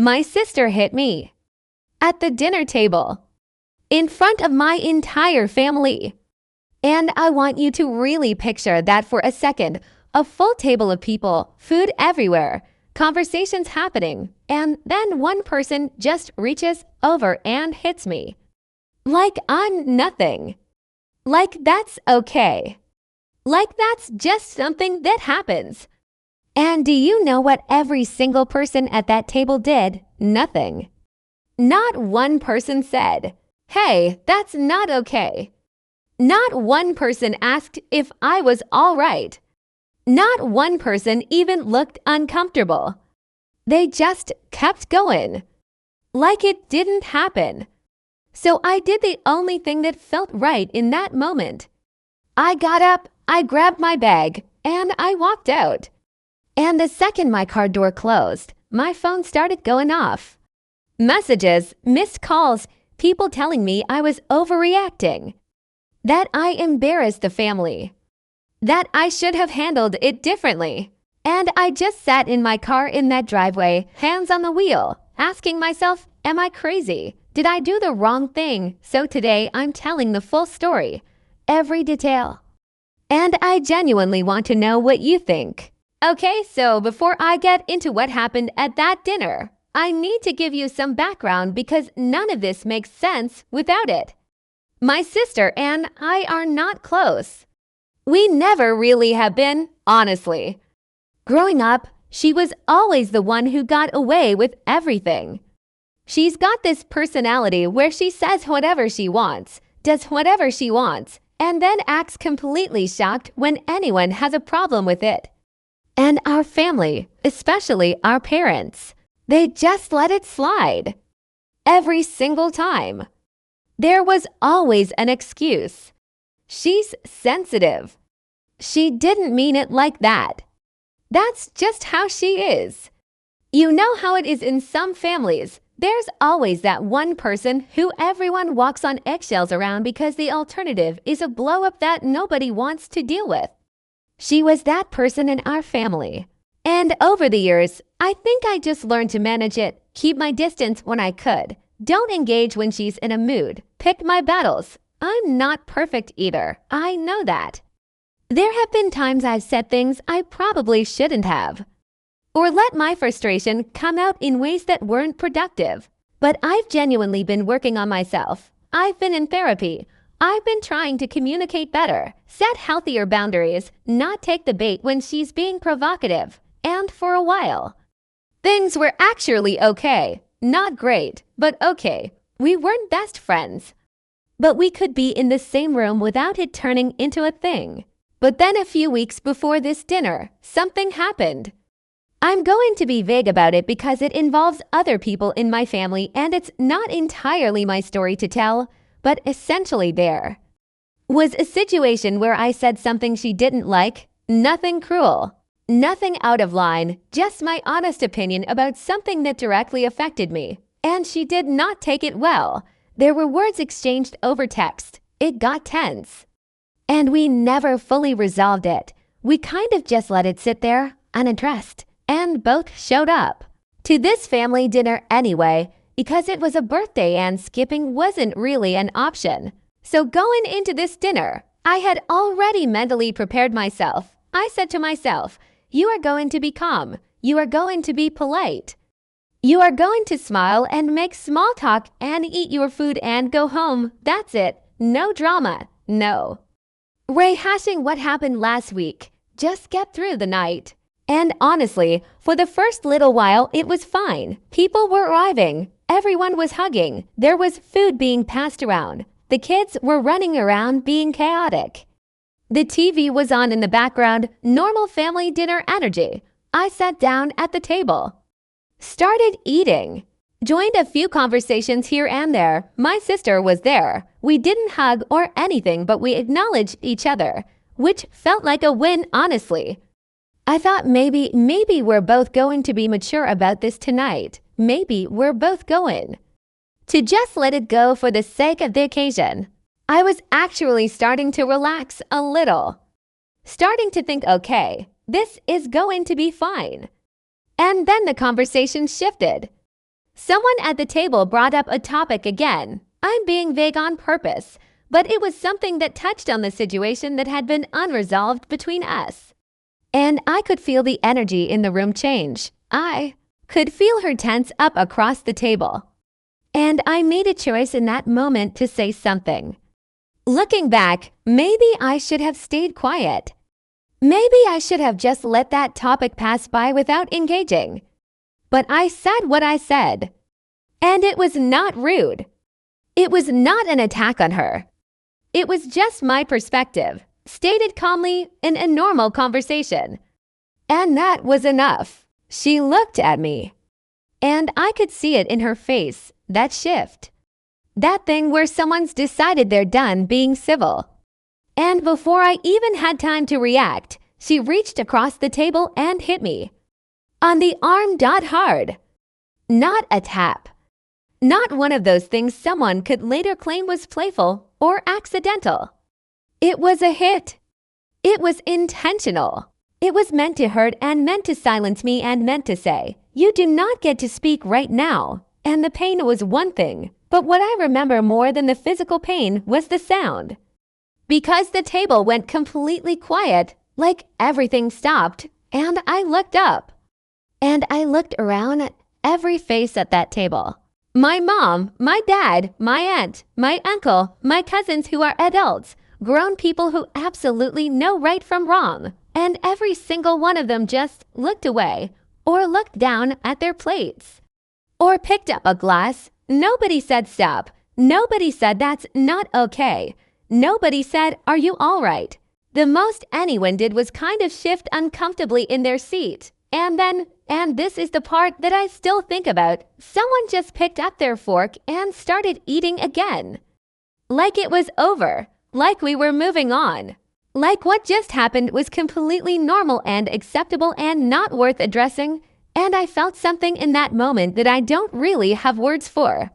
My sister hit me at the dinner table in front of my entire family. And I want you to really picture that for a second. A full table of people, food everywhere, conversations happening, and then one person just reaches over and hits me. Like I'm nothing. Like that's okay. Like that's just something that happens. And do you know what every single person at that table did? Nothing. Not one person said, "Hey, that's not okay." Not one person asked if I was all right. Not one person even looked uncomfortable. They just kept going, like it didn't happen. So I did the only thing that felt right in that moment. I got up, I grabbed my bag, and I walked out. And the second my car door closed, my phone started going off. Messages, missed calls, people telling me I was overreacting. That I embarrassed the family. That I should have handled it differently. And I just sat in my car in that driveway, hands on the wheel, asking myself, am I crazy? Did I do the wrong thing? So today I'm telling the full story, every detail. And I genuinely want to know what you think. Okay, so before I get into what happened at that dinner, I need to give you some background because none of this makes sense without it. My sister and I are not close. We never really have been, honestly. Growing up, she was always the one who got away with everything. She's got this personality where she says whatever she wants, does whatever she wants, and then acts completely shocked when anyone has a problem with it. And our family, especially our parents, they just let it slide. Every single time. There was always an excuse. She's sensitive. She didn't mean it like that. That's just how she is. You know how it is in some families. There's always that one person who everyone walks on eggshells around because the alternative is a blow-up that nobody wants to deal with. She was that person in our family. And over the years, I think I just learned to manage it, keep my distance when I could. Don't engage when she's in a mood. Pick my battles. I'm not perfect either. I know that. There have been times I've said things I probably shouldn't have. Or let my frustration come out in ways that weren't productive. But I've genuinely been working on myself. I've been in therapy. I've been trying to communicate better, set healthier boundaries, not take the bait when she's being provocative. And for a while, things were actually okay. Not great, but okay. We weren't best friends. But we could be in the same room without it turning into a thing. But then a few weeks before this dinner, something happened. I'm going to be vague about it because it involves other people in my family and it's not entirely my story to tell, but essentially there was a situation where I said something she didn't like, nothing cruel, nothing out of line, just my honest opinion about something that directly affected me. And she did not take it well. There were words exchanged over text. It got tense. And we never fully resolved it. We kind of just let it sit there, unaddressed, and both showed up to this family dinner anyway, because it was a birthday and skipping wasn't really an option. So going into this dinner, I had already mentally prepared myself. I said to myself, you are going to be calm. You are going to be polite. You are going to smile and make small talk and eat your food and go home. That's it. No drama. No rehashing what happened last week. Just get through the night. And honestly, for the first little while, it was fine. People were arriving. Everyone was hugging. There was food being passed around. The kids were running around being chaotic. The TV was on in the background, normal family dinner energy. I sat down at the table, started eating, joined a few conversations here and there. My sister was there. We didn't hug or anything, but we acknowledged each other, which felt like a win, honestly. I thought maybe we're both going to be mature about this tonight. Maybe we're both going to just let it go for the sake of the occasion. I was actually starting to relax a little. Starting to think, okay, this is going to be fine. And then the conversation shifted. Someone at the table brought up a topic again. I'm being vague on purpose, but it was something that touched on the situation that had been unresolved between us. And I could feel the energy in the room change. I could feel her tense up across the table. And I made a choice in that moment to say something. Looking back, maybe I should have stayed quiet. Maybe I should have just let that topic pass by without engaging. But I said what I said. And it was not rude. It was not an attack on her. It was just my perspective, stated calmly in a normal conversation. And that was enough. She looked at me. And I could see it in her face, that shift. That thing where someone's decided they're done being civil. And before I even had time to react, she reached across the table and hit me. On the arm. Hard. Not a tap. Not one of those things someone could later claim was playful or accidental. It was a hit. It was intentional. It was meant to hurt and meant to silence me and meant to say, "You do not get to speak right now." And the pain was one thing, but what I remember more than the physical pain was the sound. Because the table went completely quiet, like everything stopped, and I looked up. And I looked around at every face at that table. My mom, my dad, my aunt, my uncle, my cousins who are adults, grown people who absolutely know right from wrong. And every single one of them just looked away or looked down at their plates. Or picked up a glass. Nobody said stop. Nobody said that's not okay. Nobody said, "Are you all right?" The most anyone did was kind of shift uncomfortably in their seat. And then, and this is the part that I still think about, someone just picked up their fork and started eating again. Like it was over. Like we were moving on. Like what just happened was completely normal and acceptable and not worth addressing. And I felt something in that moment that I don't really have words for.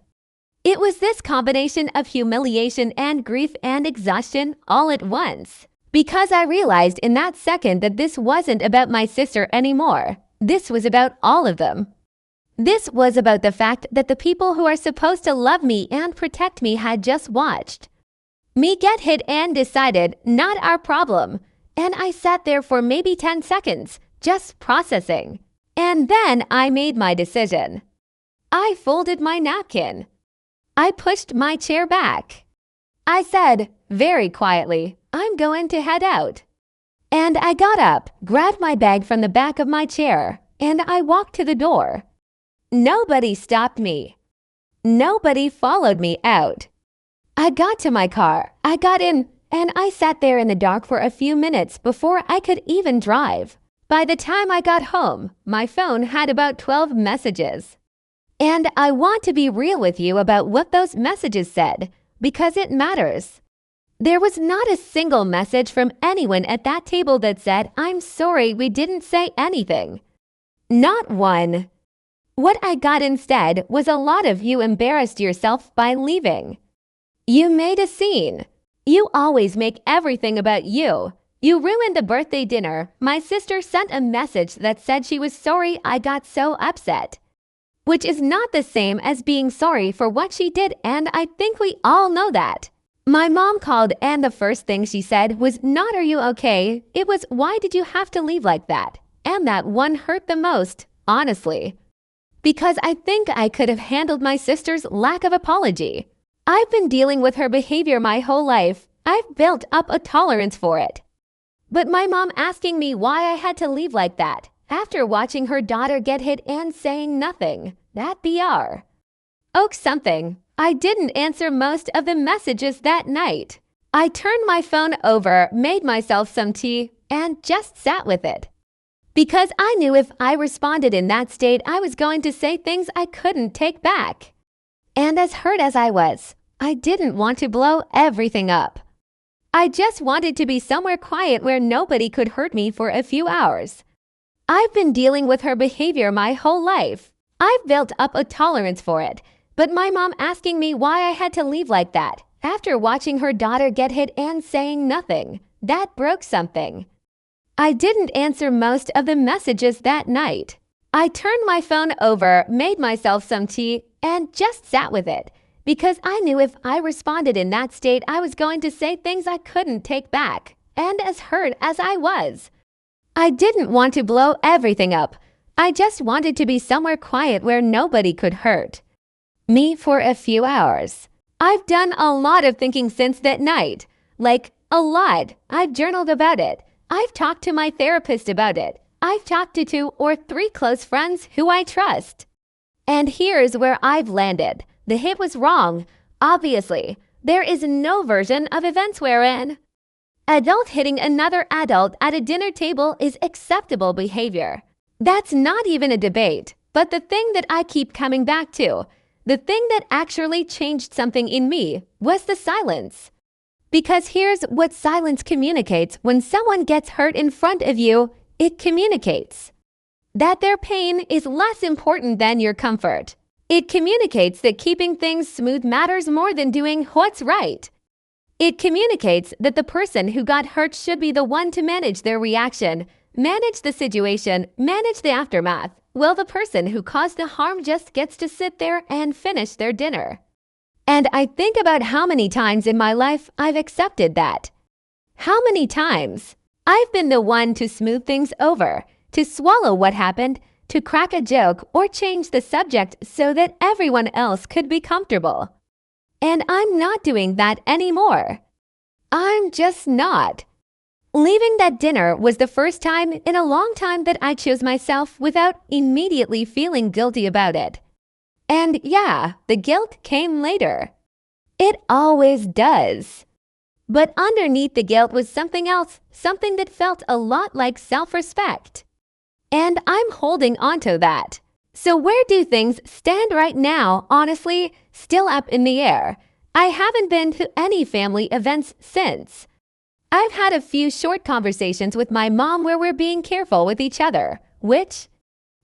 It was this combination of humiliation and grief and exhaustion all at once. Because I realized in that second that this wasn't about my sister anymore. This was about all of them. This was about the fact that the people who are supposed to love me and protect me had just watched me get hit and decided, not our problem. And I sat there for maybe 10 seconds, just processing. And then I made my decision. I folded my napkin. I pushed my chair back. I said, very quietly, "I'm going to head out." And I got up, grabbed my bag from the back of my chair, and I walked to the door. Nobody stopped me. Nobody followed me out. I got to my car, I got in, and I sat there in the dark for a few minutes before I could even drive. By the time I got home, my phone had about 12 messages. And I want to be real with you about what those messages said, because it matters. There was not a single message from anyone at that table that said, "I'm sorry we didn't say anything." Not one. What I got instead was a lot of "You embarrassed yourself by leaving." "You made a scene. You always make everything about you. You ruined the birthday dinner. My sister sent a message that said she was sorry I got so upset." Which is not the same as being sorry for what she did, and I think we all know that. My mom called and the first thing she said was not "Are you okay?" It was "Why did you have to leave like that?" And that one hurt the most, honestly. Because I think I could have handled my sister's lack of apology. I've been dealing with her behavior my whole life. I've built up a tolerance for it. But my mom asking me why I had to leave like that, after watching her daughter get hit and saying nothing, that BR. Oh, something. I didn't answer most of the messages that night. I turned my phone over, made myself some tea, and just sat with it. Because I knew if I responded in that state, I was going to say things I couldn't take back. And as hurt as I was, I didn't want to blow everything up. I just wanted to be somewhere quiet where nobody could hurt me for a few hours. I've been dealing with her behavior my whole life. I've built up a tolerance for it. But my mom asking me why I had to leave like that, after watching her daughter get hit and saying nothing, that broke something. I didn't answer most of the messages that night. I turned my phone over, made myself some tea, and just sat with it because I knew if I responded in that state, I was going to say things I couldn't take back. And as hurt as I was, I didn't want to blow everything up. I just wanted to be somewhere quiet where nobody could hurt me for a few hours. I've done a lot of thinking since that night. Like, a lot. I've journaled about it. I've talked to my therapist about it. I've talked to 2 or 3 close friends who I trust. And here's where I've landed. The hit was wrong. Obviously, there is no version of events wherein adult hitting another adult at a dinner table is acceptable behavior. That's not even a debate. But the thing that I keep coming back to, the thing that actually changed something in me, was the silence. Because here's what silence communicates when someone gets hurt in front of you. It communicates that their pain is less important than your comfort. It communicates that keeping things smooth matters more than doing what's right. It communicates that the person who got hurt should be the one to manage their reaction, manage the situation, manage the aftermath, while the person who caused the harm just gets to sit there and finish their dinner. And I think about how many times in my life I've accepted that. How many times I've been the one to smooth things over, to swallow what happened, to crack a joke or change the subject so that everyone else could be comfortable. And I'm not doing that anymore. I'm just not. Leaving that dinner was the first time in a long time that I chose myself without immediately feeling guilty about it. And yeah, the guilt came later. It always does. But underneath the guilt was something else, something that felt a lot like self-respect. And I'm holding onto that. So where do things stand right now? Honestly, still up in the air. I haven't been to any family events since. I've had a few short conversations with my mom where we're being careful with each other, which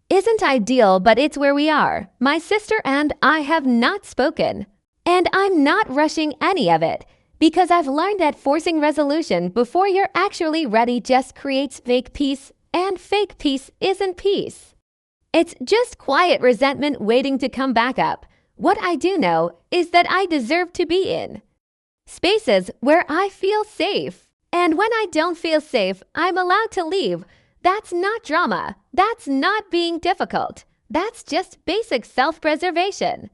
isn't ideal, but it's where we are. My sister and I have not spoken. And I'm not rushing any of it, because I've learned that forcing resolution before you're actually ready just creates fake peace, and fake peace isn't peace. It's just quiet resentment waiting to come back up. What I do know is that I deserve to be in spaces where I feel safe. And when I don't feel safe, I'm allowed to leave. That's not drama. That's not being difficult. That's just basic self-preservation.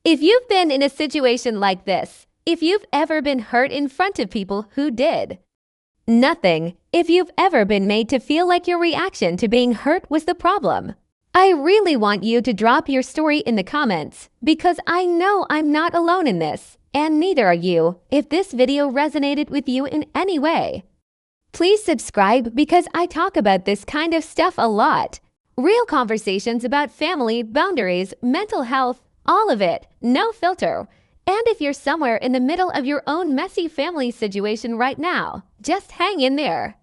If you've been in a situation like this, if you've ever been hurt in front of people who did nothing, if you've ever been made to feel like your reaction to being hurt was the problem, I really want you to drop your story in the comments because I know I'm not alone in this, and neither are you if this video resonated with you in any way. Please subscribe because I talk about this kind of stuff a lot. Real conversations about family, boundaries, mental health, all of it, no filter. And if you're somewhere in the middle of your own messy family situation right now, just hang in there.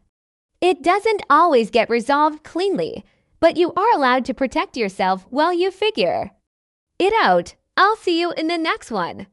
It doesn't always get resolved cleanly, but you are allowed to protect yourself while you figure it out. I'll see you in the next one.